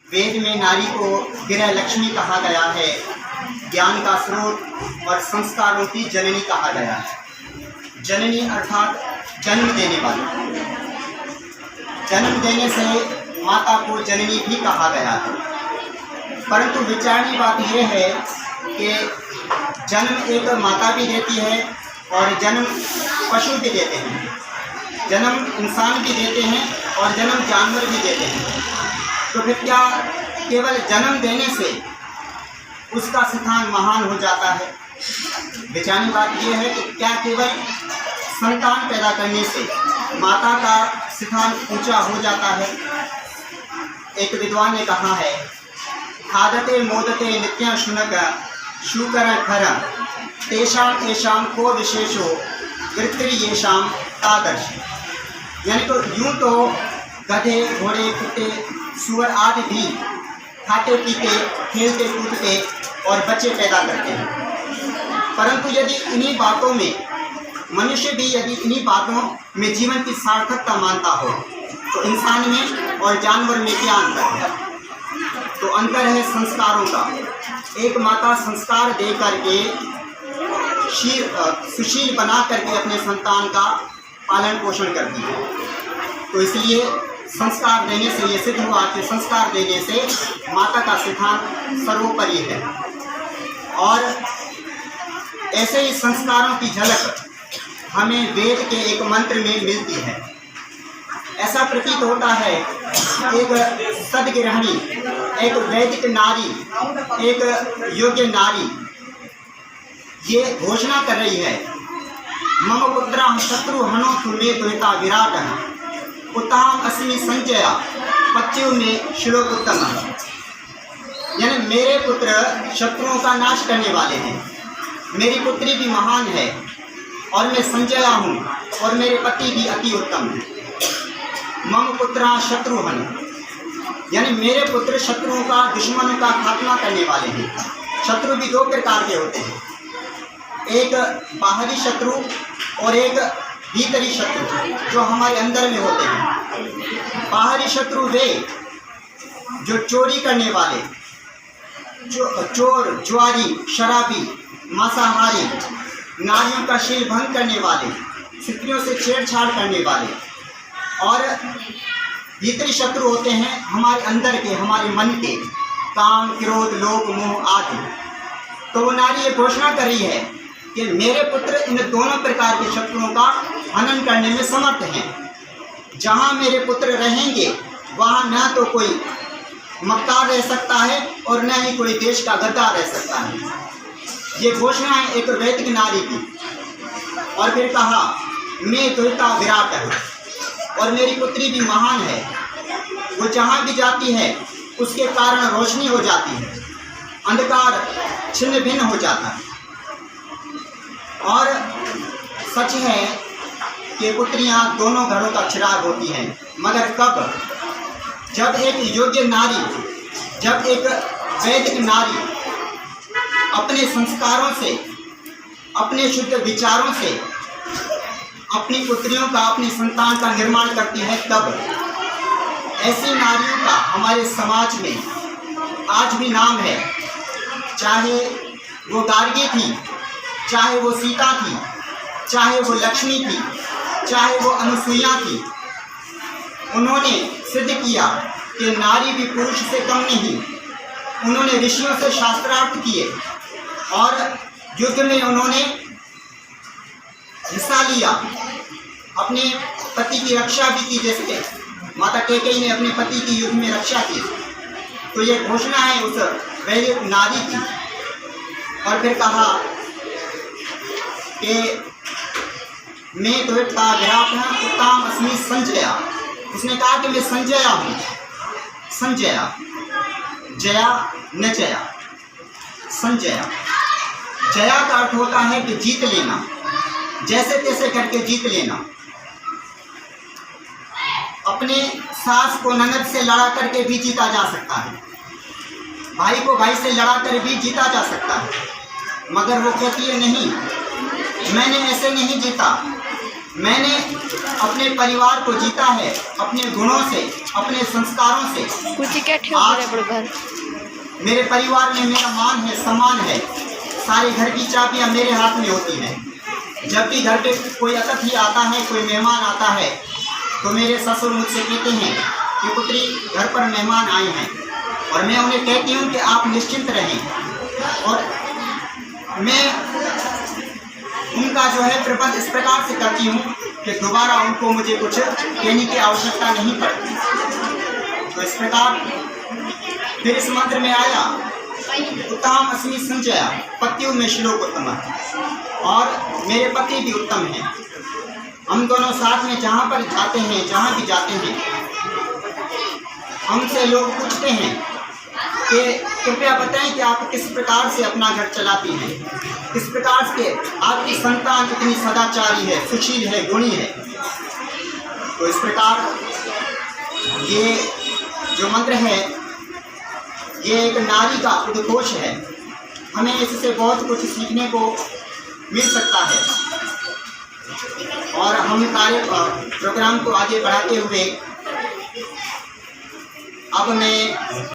वेद में नारी को गृह लक्ष्मी कहा गया है, ज्ञान का स्रोत और संस्कारों की जननी कहा गया है। जननी अर्थात जन्म देने वाली। जन्म देने से माता को जननी भी कहा गया है। परंतु विचारणी बात यह है कि जन्म एक माता भी देती है और जन्म पशु भी देते हैं, जन्म इंसान भी देते हैं और जन्म जानवर भी देते हैं। तो फिर क्या केवल जन्म देने से उसका स्थान महान हो जाता है? विचारणी बात यह है कि क्या केवल संतान पैदा करने से माता का स्थान ऊंचा हो जाता है? एक विद्वान ने कहा है, खादते मोदते नित्यं शुनक शूकर खरम तेषाम एषाम को विशेषो वृत्ति येषाम तादर्श। यानी तो यूँ तो गधे, घोड़े, कुत्ते, सूअर आदि भी खाते पीते, खेलते कूदते और बच्चे पैदा करते हैं। परंतु यदि इन्हीं बातों में मनुष्य भी यदि इन्हीं बातों में जीवन की सार्थकता मानता हो तो इंसान में और जानवर में क्या अंतर है? तो अंतर है संस्कारों का। एक माता संस्कार दे करके सुशील बना करके अपने संतान का पालन पोषण करती है। तो इसलिए संस्कार देने से ये सिद्ध हुआ कि संस्कार देने से माता का स्थान सर्वोपरि है। और ऐसे ही संस्कारों की झलक हमें वेद के एक मंत्र में मिलती है। ऐसा प्रतीत होता है एक सद्गृहिणी, एक वैदिक नारी, एक योग्य नारी ये घोषणा कर रही है, मम पुत्रा शत्रु हनो मे द्वैता विराट उत्ताम अस्मि संजया पत्यु में श्लोकोत्तम। यानी मेरे पुत्र शत्रुओं का नाश करने वाले हैं, मेरी पुत्री भी महान है और मैं संजया हूँ और मेरे पति भी अति उत्तम है। मम पुत्रा शत्रुहन, यानी मेरे पुत्र शत्रुओं का, दुश्मनों का खात्मा करने वाले हैं। शत्रु भी दो प्रकार के होते हैं, एक बाहरी शत्रु और एक भीतरी शत्रु जो हमारे अंदर में होते हैं। बाहरी शत्रु वे जो चोरी करने वाले, चोर, जुआरी, शराबी, मांसाहारी, नारियों का शील भंग करने वाले, स्त्रियों से छेड़छाड़ करने वाले। और भीतरी शत्रु होते हैं हमारे अंदर के, हमारे मन के, काम, क्रोध, लोभ, मोह आदि। तो वो नारी ये घोषणा कर रही है कि मेरे पुत्र इन दोनों प्रकार के शत्रुओं का हनन करने में समर्थ हैं। जहाँ मेरे पुत्र रहेंगे वहाँ न तो कोई मक्कार रह सकता है और न ही कोई देश का गद्दार रह सकता है। ये घोषणा है एक वैदिक नारी की। और फिर कहा, मैं द्वैता विराट है और मेरी पुत्री भी महान है। वो जहाँ भी जाती है उसके कारण रोशनी हो जाती है, अंधकार छिन्न भिन्न हो जाता है। और सच है कि पुत्रियां दोनों घरों का चिराग होती हैं, मगर कब? जब एक योग्य नारी, जब एक वैदिक नारी अपने संस्कारों से, अपने शुद्ध विचारों से अपनी पुत्रियों का, अपनी संतान का निर्माण करती है, तब। ऐसी नारियों का हमारे समाज में आज भी नाम है। चाहे वो गार्गी थी, चाहे वो सीता थी, चाहे वो लक्ष्मी थी, चाहे वो अनुसुईया थी, उन्होंने सिद्ध किया कि नारी भी पुरुष से कम नहीं। उन्होंने ऋषियों से शास्त्रार्थ किए और युद्ध में उन्होंने हिस्सा लिया, अपने पति की रक्षा भी की, जैसे माता कैकेयी ने अपने पति की युद्ध में रक्षा की। तो ये घोषणा है उस वैदिक नारी की। और फिर कहा कि मैं द्वैता विराट उत्ताम अस्मि संजया। उसने कहा कि मैं संजया हूँ। संजया, जया न जया, संजया। जया का अर्थ होता है कि जीत लेना, जैसे तैसे करके जीत लेना। अपने सास को ननद से लड़ा करके भी जीता जा सकता है, भाई को भाई से लड़ा कर भी जीता जा सकता है। मगर वो कहती है नहीं, मैंने ऐसे नहीं जीता, मैंने अपने परिवार को जीता है अपने गुणों से, अपने संस्कारों से। आज मेरे परिवार में मेरा मान है, सम्मान है। सारे घर की चाबियां मेरे हाथ में होती हैं। जब भी घर पे कोई अतिथि आता है, कोई मेहमान आता है, तो मेरे ससुर मुझसे कहते हैं कि पुत्री घर पर मेहमान आए हैं, और मैं उन्हें कहती हूँ कि आप निश्चिंत रहें। और मैं उनका जो है प्रबंध इस प्रकार से करती हूँ कि दोबारा उनको मुझे कुछ कहने की आवश्यकता नहीं पड़ती। तो इस प्रकार फिर इस मंत्र में आया, उत्तम अस्मि संजय पत्युः में श्लोक उत्तम, और मेरे पति भी उत्तम हैं। हम दोनों साथ में जहाँ पर जाते हैं, जहाँ भी जाते हैं, हमसे लोग पूछते हैं कि कृपया बताएं कि आप किस प्रकार से अपना घर चलाती हैं, किस प्रकार से आपकी संतान इतनी सदाचारी है, सुशील है, गुणी है। तो इस प्रकार ये जो मंत्र है, ये एक नारी का उद्घोष है। हमें इससे बहुत कुछ सीखने को मिल सकता है। और हम प्रोग्राम को आगे बढ़ाते हुए अब मैं